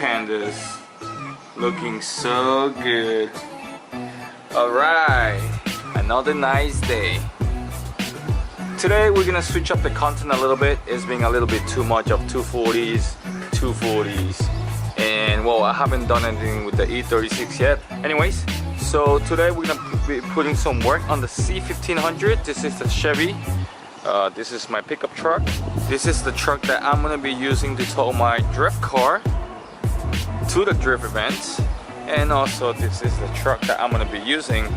pandas. Looking so good. Alright, another nice day. Today we're gonna switch up the content a little bit. It's being a little bit too much of 240s, and well, I haven't done anything with the E36 yet. Anyways, so today we're gonna be putting some work on the C1500. This is the Chevy. This is my pickup truck. This is the truck that I'm gonna be using to tow my drift car to the drift events, and also this is the truck that I'm gonna be using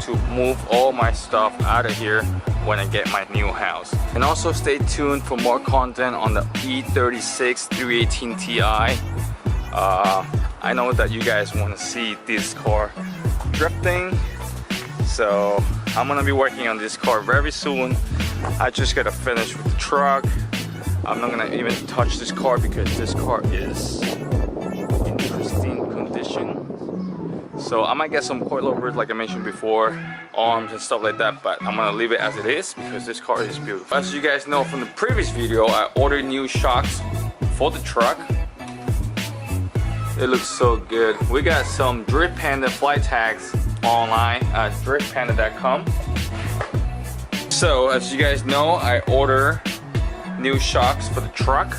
to move all my stuff out of here when I get my new house. And also stay tuned for more content on the E36 318 Ti. I know that you guys want to see this car drifting, so I'm gonna be working on this car very soon. I just gotta finish with the truck. I'm not gonna even touch this car because this car is in pristine condition. So I might get some coilovers like I mentioned before, arms and stuff like that, but I'm gonna leave it as it is because this car is beautiful. As you guys know from the previous video, I ordered new shocks for the truck. It looks so good. We got some Drift Panda flight tags online at driftpanda.com. So as you guys know, I order new shocks for the truck.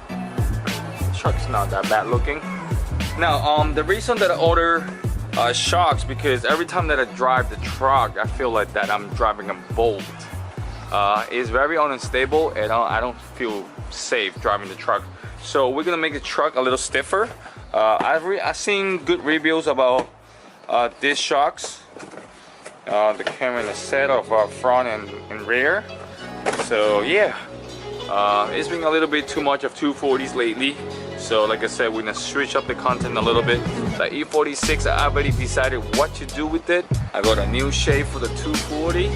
The truck's not that bad looking. Now, the reason that I order shocks, because every time that I drive the truck, I feel like that I'm driving a Bolt. It's very unstable, and I don't feel safe driving the truck. So we're gonna make the truck a little stiffer. I've seen good reviews about these shocks. The camera in the set of front and rear. So yeah, it's been a little bit too much of 240s lately. So like I said, we're gonna switch up the content a little bit. The E46, I already decided what to do with it. I got a new shape for the 240.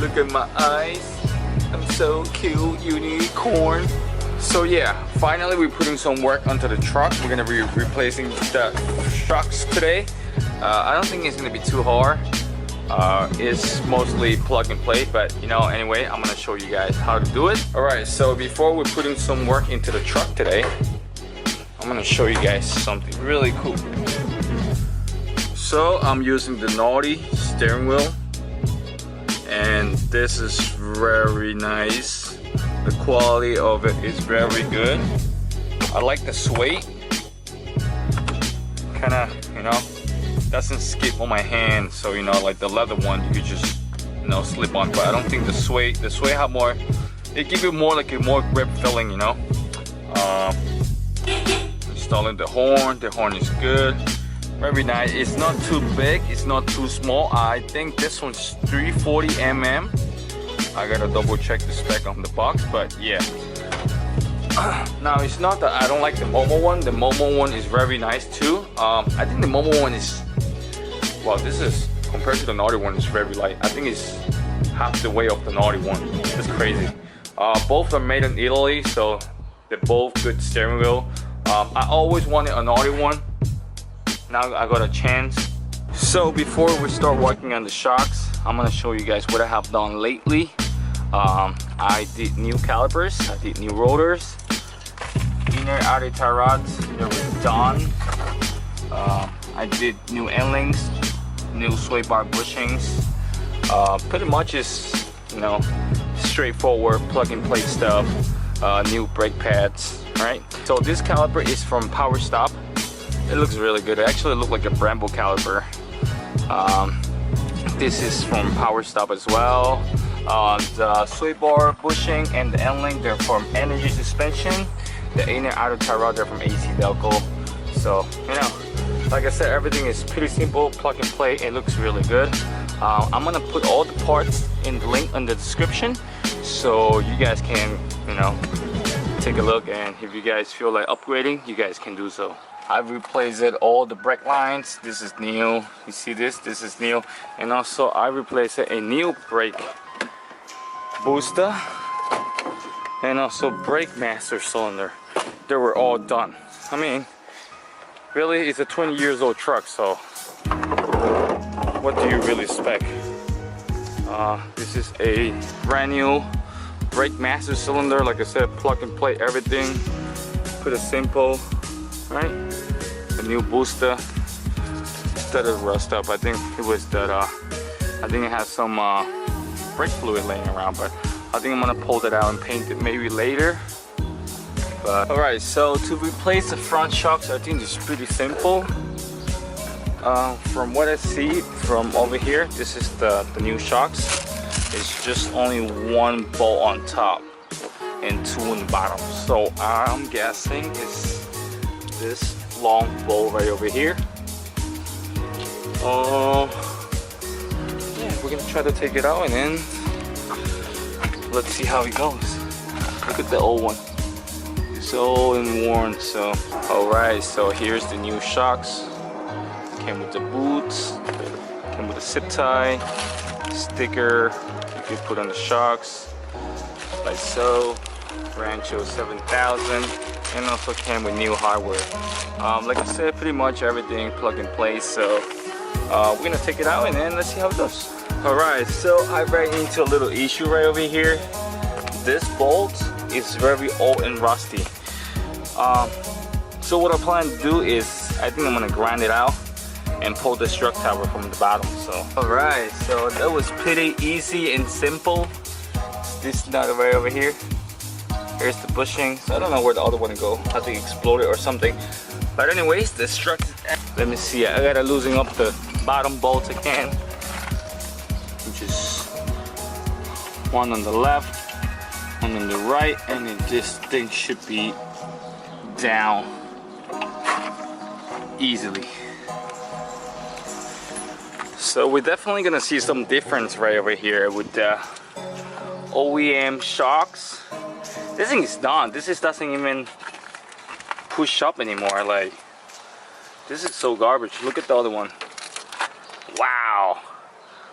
Look at my eyes, I'm so cute, unicorn. So yeah, finally we're putting some work onto the truck. We're gonna be replacing the shocks today. I don't think it's gonna be too hard. It's mostly plug and play, but you know, anyway, I'm gonna show you guys how to do it. Alright, so before we're putting some work into the truck today, I'm gonna show you guys something really cool. So I'm using the Naughty steering wheel, and this is very nice. The quality of it is very good. I like the sway. Kinda, you know, doesn't skip on my hand, so you know, like the leather one you could just, you know, slip on, but I don't think the sway have more, it gives you more like a more grip feeling, you know. Installing the horn is good, very nice. It's not too big, it's not too small. I think this one's 340 mm. I gotta double check the spec on the box, but yeah. Now it's not that I don't like the Momo one. The Momo one is very nice too. I think the Momo one is, well, this is compared to the Naughty one, it's very light. I think it's half the weight of the Naughty one. It's crazy. Both are made in Italy, so they're both good steering wheel. I always wanted a Naughty one. Now I got a chance. So before we start working on the shocks, I'm gonna show you guys what I have done lately. I did new calipers, I did new rotors, inner outer tie rods, they were done. I did new end links, new sway bar bushings. Pretty much is, you know, straightforward plug and play stuff. New brake pads, right? So this caliper is from Power Stop. It looks really good. It actually looks like a Brembo caliper. This is from Power Stop as well. The sway bar bushing and the end link, they're from Energy Suspension. The inner outer tie rod, they're from AC Delco. So, you know, like I said, everything is pretty simple, plug and play. It looks really good. I'm gonna put all the parts in the link in the description, so you guys can, you know, take a look, and if you guys feel like upgrading, you guys can do so. I've replaced all the brake lines. This is new. You see this? This is new. And also I replaced a new brake booster and also brake master cylinder. They were all done. I mean, really, it's a 20 years old truck, so what do you really expect? This is a brand new brake master cylinder. Like I said, plug and play everything. Put a simple right? The new booster started to rust up. I think it was that I think it has some brake fluid laying around, but I think I'm gonna pull that out and paint it maybe later. But all right, so to replace the front shocks, I think it's pretty simple. From what I see from over here, this is the new shocks. It's just only one bolt on top and two on the bottom. So I'm guessing it's this long bolt right over here. Yeah, we're gonna try to take it out and then let's see how it goes. Look at the old one. It's old and worn. So all right, so here's the new shocks. Came with the boots, came with a zip tie, sticker you could put on the shocks, like so. Rancho 7000, and also came with new hardware. Like I said, pretty much everything plug and play. So we're gonna take it out and then let's see how it goes. All right, so I ran into a little issue right over here. This bolt is very old and rusty. So what I plan to do is, I think I'm gonna grind it out and pull the strut tower from the bottom. So all right, so that was pretty easy and simple. This nut right over here. Here's the bushings. I don't know where the other one to go. I think exploded or something. But anyways, the strut. Let me see. I gotta loosen up the bottom bolts again. Which is one on the left, one on the right, and then this thing should be down easily. So we're definitely gonna see some difference right over here with the OEM shocks. This thing is done. This doesn't even push up anymore. Like, this is so garbage. Look at the other one. Wow,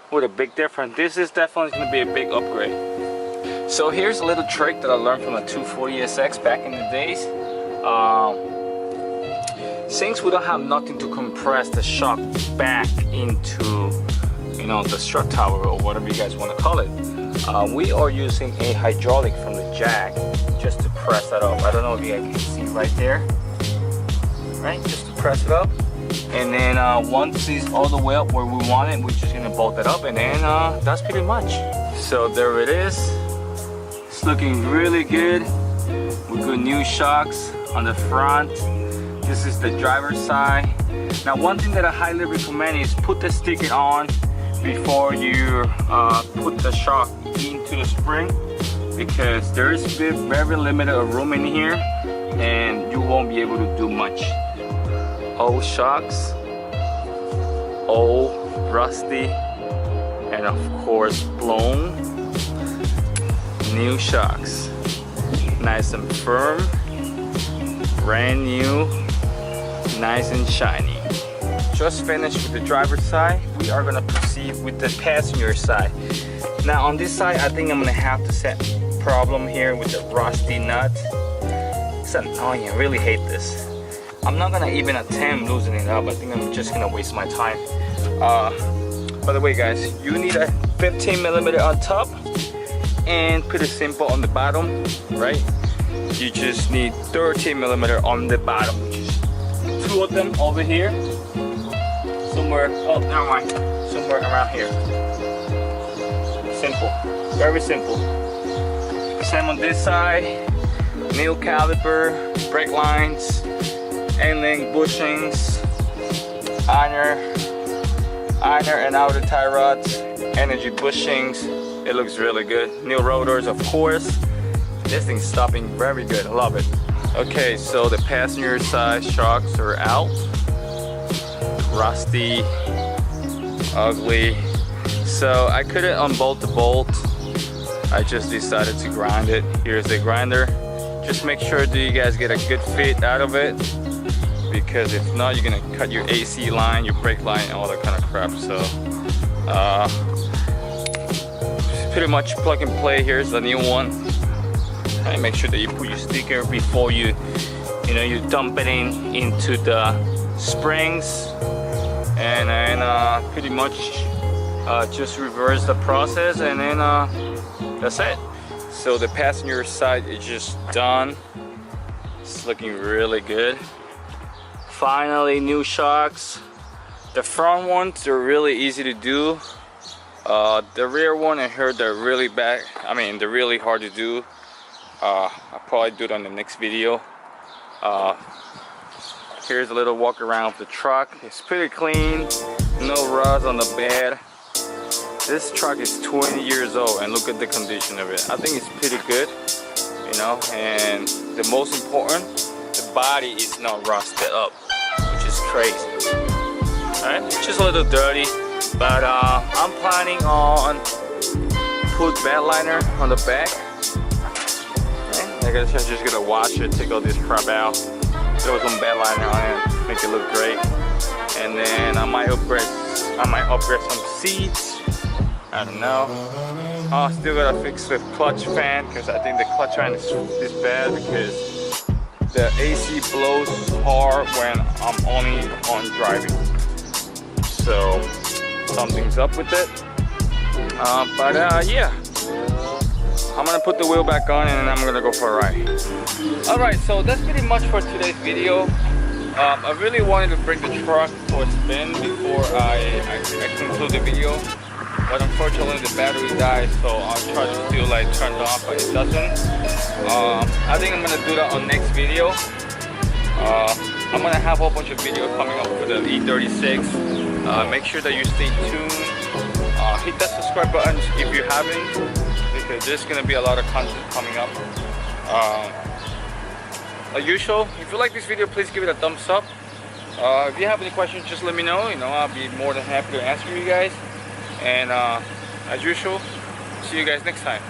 what a big difference. This is definitely gonna be a big upgrade. So here's a little trick that I learned from a 240SX back in the days. Since we don't have nothing to compress the shock back into, you know, the strut tower or whatever you guys want to call it, we are using a hydraulic from the jack just to press that up. I don't know if you guys can see right there, right? Just to press it up, and then once it's all the way up where we want it, we're just gonna bolt it up, and then that's pretty much. So there it is. It's looking really good. With good new shocks on the front. This is the driver's side. Now one thing that I highly recommend is put the sticker on before you put the shock into the spring, because there is very limited room in here and you won't be able to do much. Old shocks, old, rusty, and of course blown. New shocks, nice and firm, brand new, nice and shiny. Just finished with the driver's side. We are gonna proceed with the passenger side. Now on this side, I think I'm gonna have to set problem here with the rusty nut. It's annoying. I really hate this. I'm not gonna even attempt loosening it up. I think I'm just gonna waste my time. By the way, guys, you need a 15mm on top and pretty simple on the bottom, right? You just need 13mm on the bottom, which is two of them over here. Somewhere, oh, never mind. Somewhere around here. Simple, very simple. Same on this side. New caliper, brake lines, end-link bushings, iron and outer tie rods, energy bushings. It looks really good. New rotors, of course. This thing's stopping very good. I love it. Okay, so the passenger side shocks are out. Rusty, ugly. So I couldn't unbolt the bolt. I just decided to grind it. Here's the grinder. Just make sure that you guys get a good fit out of it, because if not, you're gonna cut your AC line, your brake line, and all that kind of crap. So pretty much plug and play. Here's the new one. And make sure that you put your sticker before you dump it into the springs, and then pretty much just reverse the process, and then that's it. So the passenger side is just done. It's looking really good. Finally, new shocks. The front ones are really easy to do. The rear one, I heard they're really bad. I mean, they're really hard to do. I'll probably do it on the next video. Here's a little walk around of the truck. It's pretty clean, no rust on the bed. This truck is 20 years old and look at the condition of it. I think it's pretty good, you know, and the most important, the body is not rusted up, which is crazy. Alright, it's just a little dirty, but I'm planning on put bed liner on the back. Okay. I guess I'm just gonna wash it, take all this crap out, throw some bed liner on it, make it look great, and then I might upgrade some seats. I don't know. Still gotta fix the clutch fan because I think the clutch fan is bad because the AC blows hard when I'm only on driving. So something's up with it. Yeah, I'm gonna put the wheel back on and then I'm gonna go for a ride. Alright, so that's pretty much for today's video. I really wanted to bring the truck for a spin before I conclude the video. But unfortunately the battery died, so our charge is still like turned off, but it doesn't. I think I'm gonna do that on next video. I'm gonna have a whole bunch of videos coming up for the E36. Make sure that you stay tuned. Hit that subscribe button if you haven't, because there's gonna be a lot of content coming up. Like usual, if you like this video, please give it a thumbs up. If you have any questions, just let me know. You know, I'll be more than happy to answer you guys. And as usual, see you guys next time.